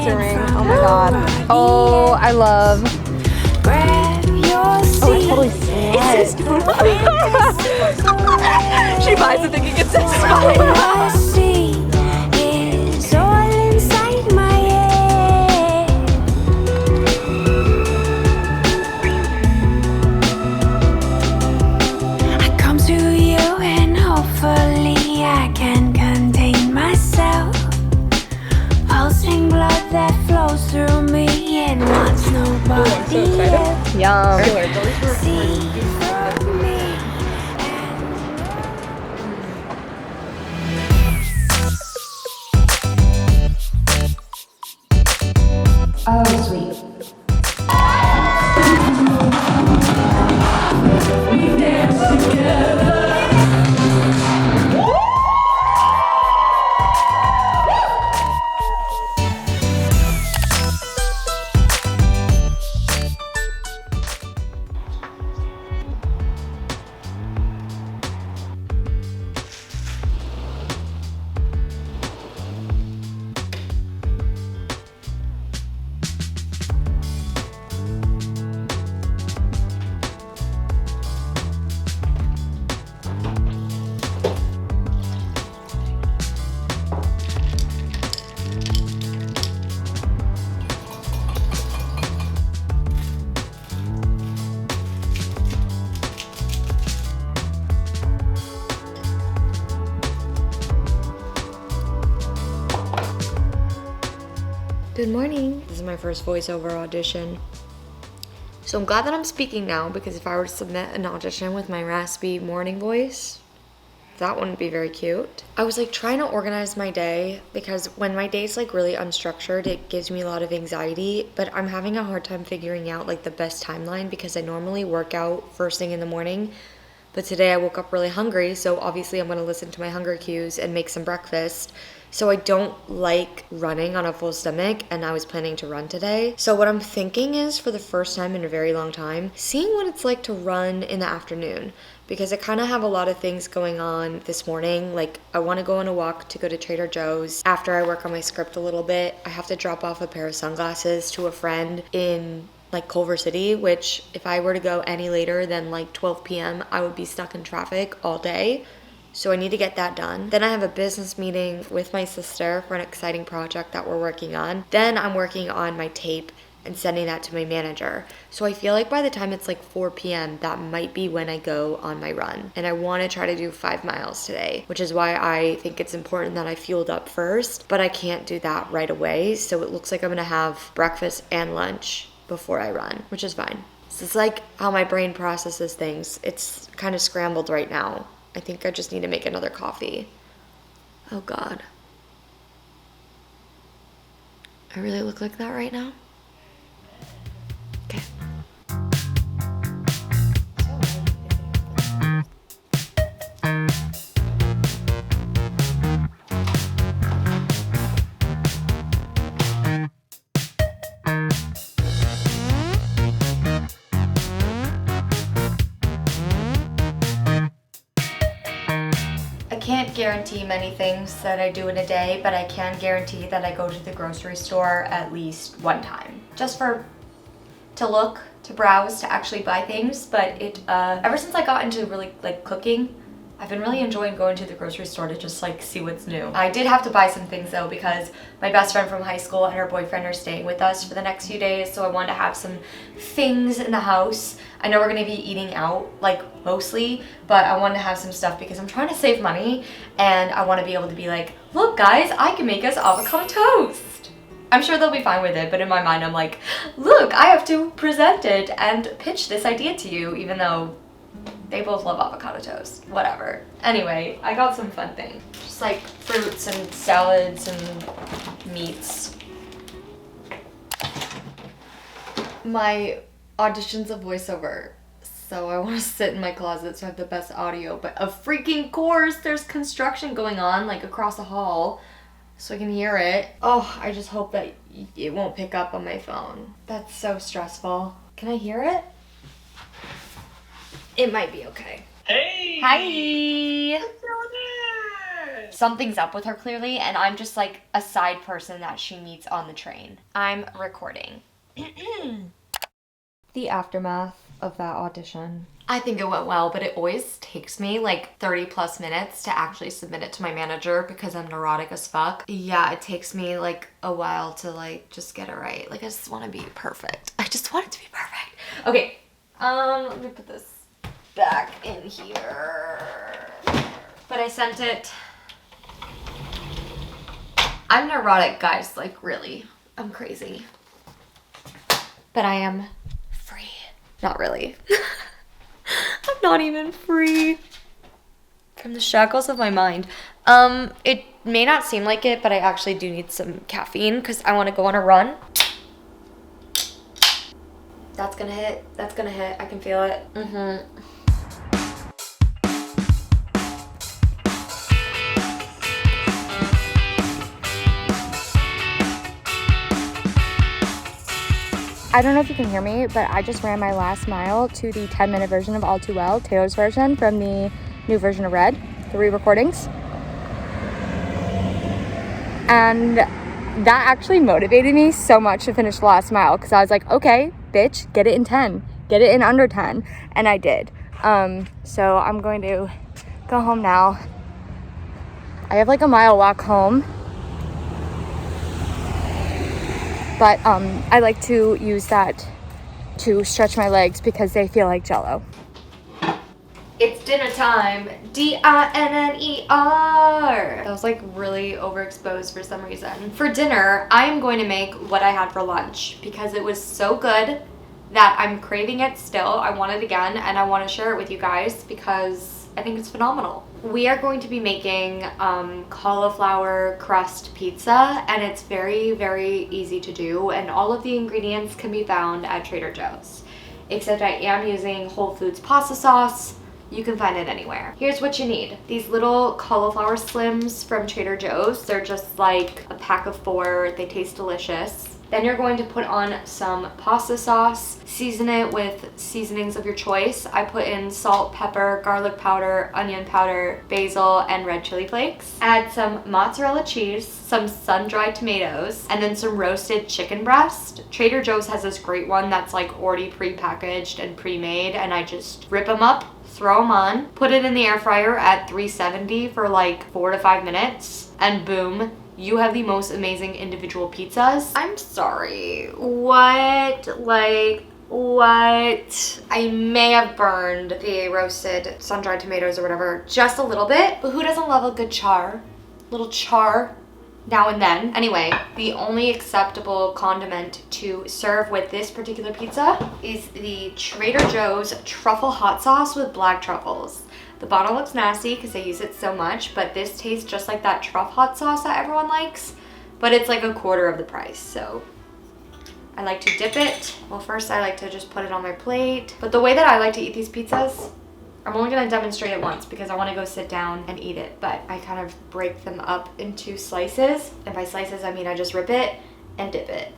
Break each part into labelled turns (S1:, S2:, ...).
S1: featuring, oh my god. Oh, I love. Oh, it totally slides. She buys it thinking it's a Yum.
S2: Oh, sweet.
S1: Good morning. This is my first voiceover audition. So I'm glad that I'm speaking now, because if I were to submit an audition with my raspy morning voice, that wouldn't be very cute. I was like trying to organize my day, because when my day's like really unstructured, it gives me a lot of anxiety, but I'm having a hard time figuring out like the best timeline, because I normally work out first thing in the morning. But today I woke up really hungry, so obviously I'm gonna listen to my hunger cues and make some breakfast. So I don't like running on a full stomach, and I was planning to run today. So what I'm thinking is, for the first time in a very long time, seeing what it's like to run in the afternoon, because I kind of have a lot of things going on this morning. Like, I want to go on a walk to go to Trader Joe's. After I work on my script a little bit, I have to drop off a pair of sunglasses to a friend in like Culver City, which if I were to go any later than like 12 p.m., I would be stuck in traffic all day. So I need to get that done. Then I have a business meeting with my sister for an exciting project that we're working on. Then I'm working on my tape and sending that to my manager. So I feel like by the time it's like 4 p.m., that might be when I go on my run. And I want to try to do 5 miles today, which is why I think it's important that I fueled up first, but I can't do that right away. So it looks like I'm gonna have breakfast and lunch before I run, which is fine. So it's like how my brain processes things. It's kind of scrambled right now. I think I just need to make another coffee. Oh God. I really look like that right now? Okay. I can't guarantee many things that I do in a day, but I can guarantee that I go to the grocery store at least one time. Just to look, to browse, to actually buy things. But ever since I got into really like cooking, I've been really enjoying going to the grocery store to just like see what's new. I did have to buy some things though, because my best friend from high school and her boyfriend are staying with us for the next few days, so I wanted to have some things in the house. I know we're gonna be eating out, like mostly, but I wanted to have some stuff because I'm trying to save money, and I want to be able to be like, look guys, I can make us avocado toast. I'm sure they'll be fine with it, but in my mind I'm like, look, I have to present it and pitch this idea to you, even though they both love avocado toast. Whatever. Anyway, I got some fun things. Just like fruits and salads and meats. My audition's a voiceover, so I want to sit in my closet so I have the best audio. But of freaking course, there's construction going on like across the hall, so I can hear it. Oh, I just hope that it won't pick up on my phone. That's so stressful. Can I hear it? It might be okay.
S3: Hey!
S1: Hi!
S3: What's going on?
S1: something's up with her clearly, and I'm just like a side person that she meets on the train. I'm recording. The aftermath of that audition. I think it went well, but it always takes me like 30 plus minutes to actually submit it to my manager because I'm neurotic as fuck. Yeah, it takes me like a while to like just get it right. Like I just want to be perfect. I just want it to be perfect. Okay, let me put this back in here. But I sent it. I'm neurotic, guys, like really. I'm crazy. But I am free. Not really. I'm not even free from the shackles of my mind. It may not seem like it, but I actually do need some caffeine because I want to go on a run. That's gonna hit. That's gonna hit. I can feel it.
S2: I don't know if you can hear me, but I just ran my last mile to the 10-minute version of All Too Well, Taylor's version from the new version of Red, the re-recordings. And that actually motivated me so much to finish the last mile because I was like, okay, bitch, get it in 10. Get it in under 10. And I did. So I'm going to go home now. I have like a mile walk home. But I like to use that to stretch my legs because they feel like Jell-O.
S1: It's dinner time. D-I-N-N-E-R. That was like really overexposed for some reason. For dinner, I am going to make what I had for lunch because it was so good that I'm craving it still. I want it again and I want to share it with you guys because I think it's phenomenal. We are going to be making cauliflower crust pizza, and it's very, very easy to do, and all of the ingredients can be found at Trader Joe's. Except I am using Whole Foods pasta sauce. You can find it anywhere. Here's what you need. These little cauliflower slims from Trader Joe's. They're just like a pack of 4. They taste delicious. Then you're going to put on some pasta sauce, season it with seasonings of your choice. I put in salt, pepper, garlic powder, onion powder, basil, and red chili flakes. Add some mozzarella cheese, some sun-dried tomatoes, and then some roasted chicken breast. Trader Joe's has this great one that's like already pre-packaged and pre-made, and I just rip them up, throw them on, put it in the air fryer at 370 for like 4 to 5 minutes, and boom. You have the most amazing individual pizzas. I'm sorry. What? I may have burned the roasted sun-dried tomatoes or whatever just a little bit, but who doesn't love a good char? Little char now and then. Anyway, the only acceptable condiment to serve with this particular pizza is the Trader Joe's truffle hot sauce with black truffles. The bottle looks nasty because I use it so much, but this tastes just like that truff hot sauce that everyone likes, but it's like a quarter of the price, so I like to dip it. Well, first I like to just put it on my plate, but the way that I like to eat these pizzas, I'm only going to demonstrate it once because I want to go sit down and eat it, but I kind of break them up into slices, and by slices I mean I just rip it and dip it.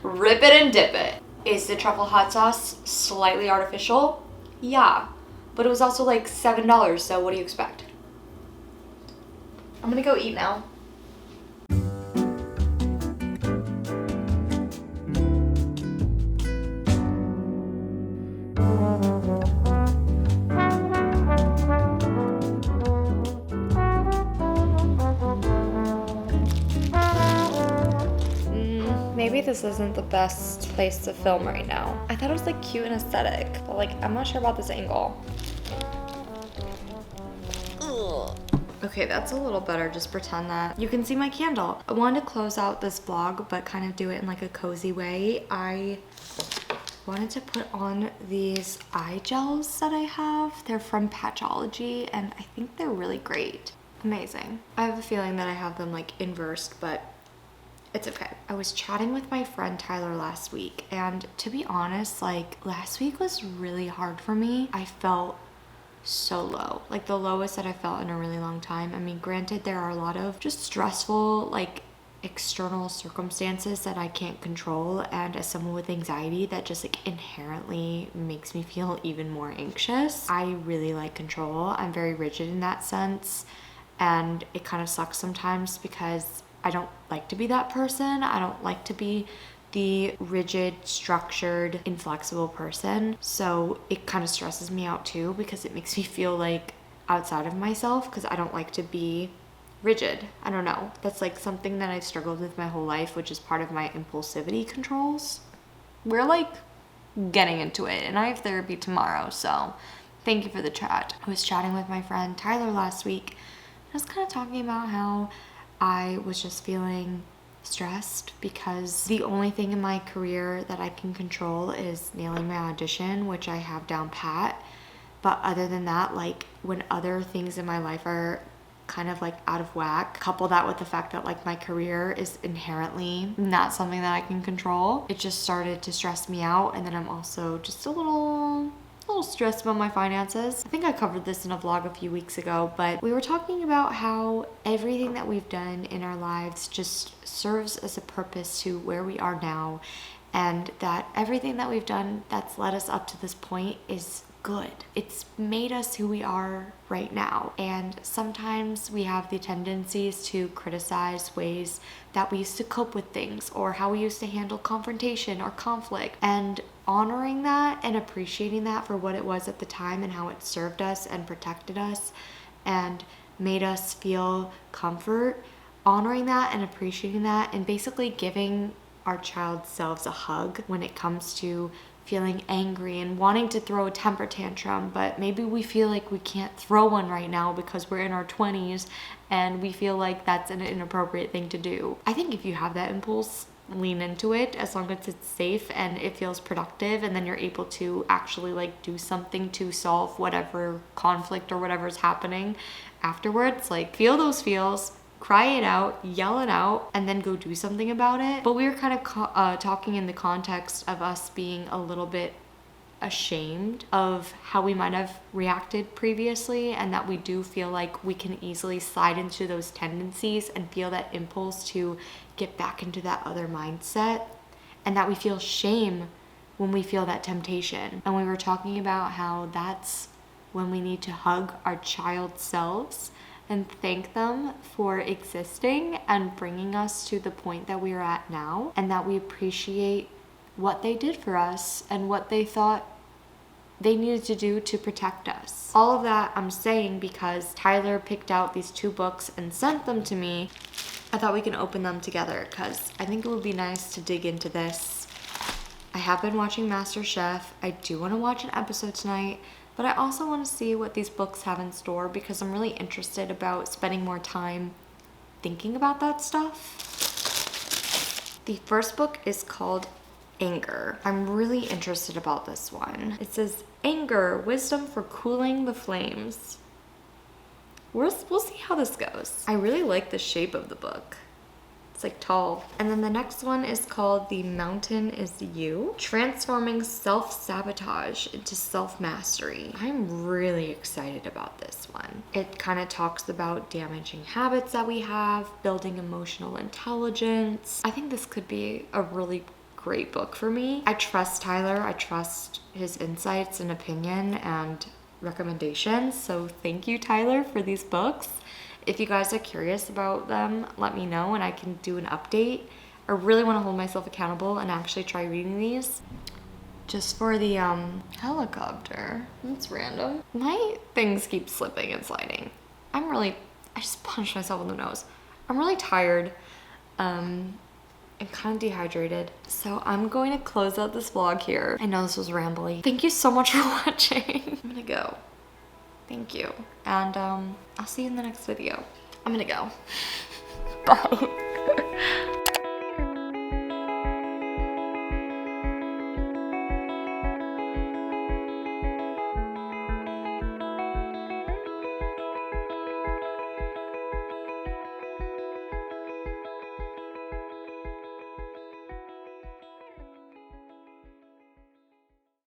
S1: Rip it and dip it. Is the truffle hot sauce slightly artificial? Yeah. But it was also like $7, so what do you expect? I'm gonna go eat now. Maybe this isn't the best place to film right now. I thought it was like cute and aesthetic, but like I'm not sure about this angle. Ugh. Okay, that's a little better. Just pretend that you can see my candle. I wanted to close out this vlog, but kind of do it in like a cozy way. I wanted to put on these eye gels that I have. They're from Patchology, and I think they're really great. Amazing. I have a feeling that I have them like inversed, but it's okay. I was chatting with my friend Tyler last week, and to be honest, like last week was really hard for me. I felt so low, like the lowest that I felt in a really long time. I mean, granted, there are a lot of just stressful, like external circumstances that I can't control, and as someone with anxiety, that just like inherently makes me feel even more anxious. I really like control. I'm very rigid in that sense. And it kind of sucks sometimes because I don't like to be that person. I don't like to be the rigid, structured, inflexible person. So it kind of stresses me out too because it makes me feel like outside of myself because I don't like to be rigid. I don't know. That's like something that I've struggled with my whole life, which is part of my impulsivity controls. We're like getting into it, and I have therapy tomorrow, so thank you for the chat. I was chatting with my friend Tyler last week. I was kind of talking about how I was just feeling stressed because the only thing in my career that I can control is nailing my audition, which I have down pat. But other than that, like when other things in my life are kind of like out of whack, couple that with the fact that like my career is inherently not something that I can control, it just started to stress me out. And then I'm also just a little stressed about my finances. I think I covered this in a vlog a few weeks ago, but we were talking about how everything that we've done in our lives just serves as a purpose to where we are now, and that everything that we've done that's led us up to this point is good. It's made us who we are right now. And sometimes we have the tendencies to criticize ways that we used to cope with things or how we used to handle confrontation or conflict. And honoring that and appreciating that for what it was at the time and how it served us and protected us and made us feel comfort, honoring that and appreciating that, and basically giving our child selves a hug when it comes to feeling angry and wanting to throw a temper tantrum, but maybe we feel like we can't throw one right now because we're in our 20s and we feel like that's an inappropriate thing to do. I think if you have that impulse, lean into it as long as it's safe and it feels productive, and then you're able to actually like do something to solve whatever conflict or whatever is happening afterwards. Like feel those feels, cry it out, yell it out, and then go do something about it. But we were kind of talking in the context of us being a little bit ashamed of how we might have reacted previously, and that we do feel like we can easily slide into those tendencies and feel that impulse to get back into that other mindset, and that we feel shame when we feel that temptation. And we were talking about how that's when we need to hug our child selves and thank them for existing and bringing us to the point that we are at now, and that we appreciate what they did for us and what they thought they needed to do to protect us. All of that I'm saying because Tyler picked out these 2 books and sent them to me. I thought we can open them together because I think it would be nice to dig into this. I have been watching MasterChef. I do want to watch an episode tonight, but I also want to see what these books have in store because I'm really interested about spending more time thinking about that stuff. The first book is called Anger. I'm really interested about this one. It says, Anger, Wisdom for Cooling the Flames. We'll see how this goes. I really like the shape of the book. It's like tall. And then the next one is called The Mountain is You, Transforming Self-Sabotage into Self-Mastery. I'm really excited about this one. It kind of talks about damaging habits that we have, building emotional intelligence. I think this could be a really great book for me. I trust Tyler. I trust his insights and opinion and recommendations. So thank you, Tyler, for these books. If you guys are curious about them, let me know and I can do an update. I really want to hold myself accountable and actually try reading these. Just for the helicopter. That's random. My things keep slipping and sliding. I just punched myself in the nose. I'm really tired. And kind of dehydrated. So I'm going to close out this vlog here. I know this was rambly. Thank you so much for watching. I'm gonna go. Thank you. And I'll see you in the next video. I'm gonna go. Bye.